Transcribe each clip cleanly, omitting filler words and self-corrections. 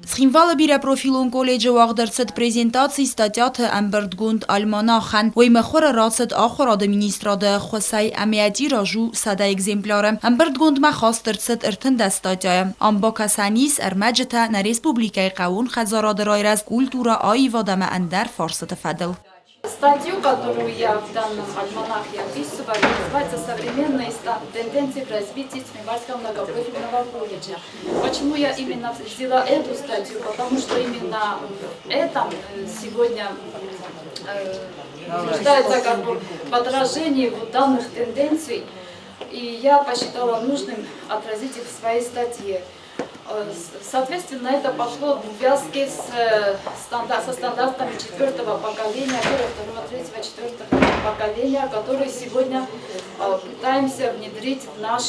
Схинвала бира профилон колледжа вагдерцет презентации статьята Амбертгунд Альманахен, воймахора рацет ахорада министрада Хосай Амиати ражу сада экземпляры. Амбертгунд махастерцет иртында статья. Амбака санис армаджета на республикой Каун хазарада райраз культура аивадама андер фарса тфадл. Статью, которую я в данном альманахе описываю, называется «Современные тенденции в развитии Цмивальского многопрофильного колледжа». Почему я именно взяла эту статью? Потому что именно это сегодня нуждается как бы в отражении вот данных тенденций, и я посчитала нужным отразить их в своей статье. Соответственно, это пошло в связке со стандартами четвертого поколения, первого, второго, третьего, четвертого поколения, которые сегодня пытаемся внедрить в наш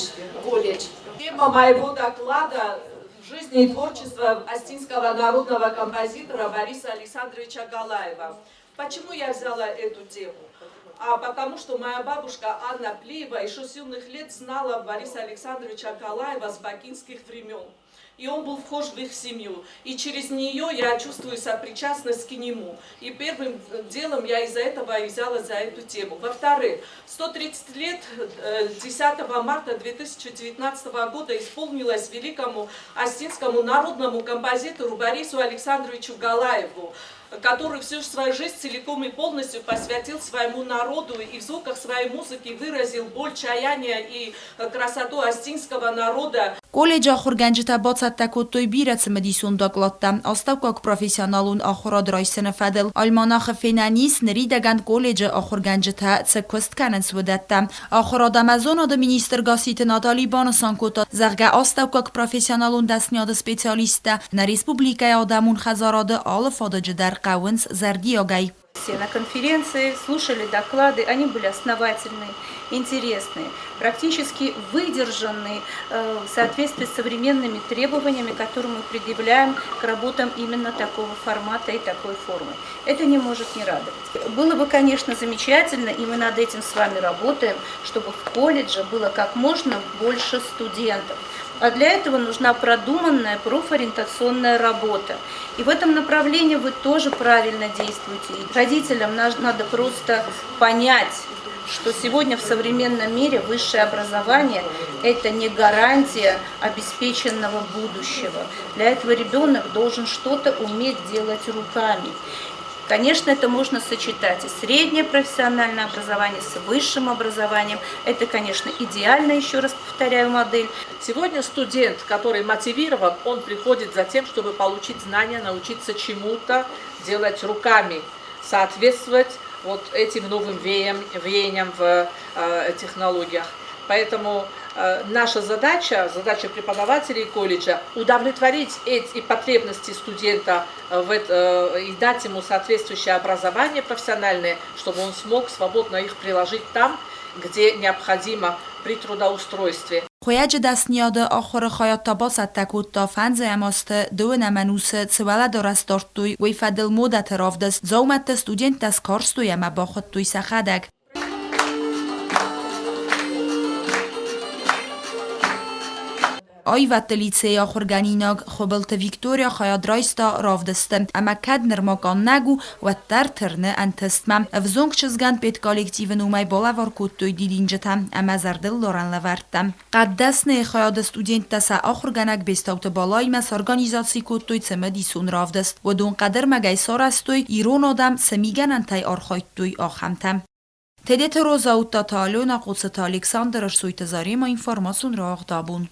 колледж. Тема моего доклада – жизнь и творчество астинского народного композитора Бориса Александровича Галаева. Почему я взяла эту тему? Потому что моя бабушка Анна Плиева еще с юных лет знала Бориса Александровича Галаева с бакинских времен. И он был вхож в их семью. И через нее я чувствую сопричастность к нему. И первым делом я из-за этого и взялась за эту тему. Во-вторых, 130 лет 10 марта 2019 года исполнилось великому астинскому народному композитору Борису Александровичу Галаеву, который всю свою жизнь целиком и полностью посвятил своему народу и в звуках своей музыки выразил боль, чаяние и красоту астинского народа. Колледж ахурганджта бацаттаку той бирец медисун доклатта. Оставкак профессионалун ахурад райсен фадл. Альманах фенанис нридаган колледж ахурганджта цекост канен сводатта. Ахурад амазона до министр гасит Натали Банасанкота зарга оставкак профессионалун дастняд специалиста на республика Адамун Хазарада алфада дждар Кауэнс Зардиогай. Все на конференции слушали доклады, они были основательные, интересные, практически выдержанные в соответствии с современными требованиями, которые мы предъявляем к работам именно такого формата и такой формы. Это не может не радовать. Было бы, конечно, замечательно, и мы над этим с вами работаем, чтобы в колледже было как можно больше студентов. А для этого нужна продуманная профориентационная работа. И в этом направлении вы тоже правильно действуете. И родителям надо просто понять, что сегодня в современном мире высшее образование – это не гарантия обеспеченного будущего. Для этого ребенок должен что-то уметь делать руками. Конечно, это можно сочетать и среднее профессиональное образование с высшим образованием. Это, конечно, идеально, еще раз повторяю, модель. Сегодня студент, который мотивирован, он приходит за тем, чтобы получить знания, научиться чему-то, делать руками, соответствовать вот этим новым веяниям в технологиях. Поэтому наша задача преподавателей колледжа удовлетворить эти потребности студента и дать ему соответствующее образование профессиональное, чтобы он смог свободно их приложить там, где необходимо при трудоустройстве. خویج دستنیاد آخر خیاط تا باست تکود تا فنز اماست دو نمنوس تسوال دارستارت توی وی فدل مودت رافدست زومت استودنت دست کارستوی اما باخد توی سخدک. آیوت لیتسه آخرگانیناگ خبلت ویکتوریا خیاد رایستا رافدستن اما کد نرماکان نگو و ترترنه انتستمم افزونگ چزگند بیت کالکتیو نومای بالا ورکوت توی دیدینجتم اما زردل لورن لورتم قد دستنه خیاد استودینت تسا آخرگانگ بیستاوت بالای مس ارگانیزاسی کود توی سمدیسون رافدست و دون قدر مگای سارستوی ایرون آدم سمیگن انتای آرخایت توی آخمتم تدیت روزاوت تا تالونا قدست الکساندر سویت زاری ما اینفارماسون را آغدابون.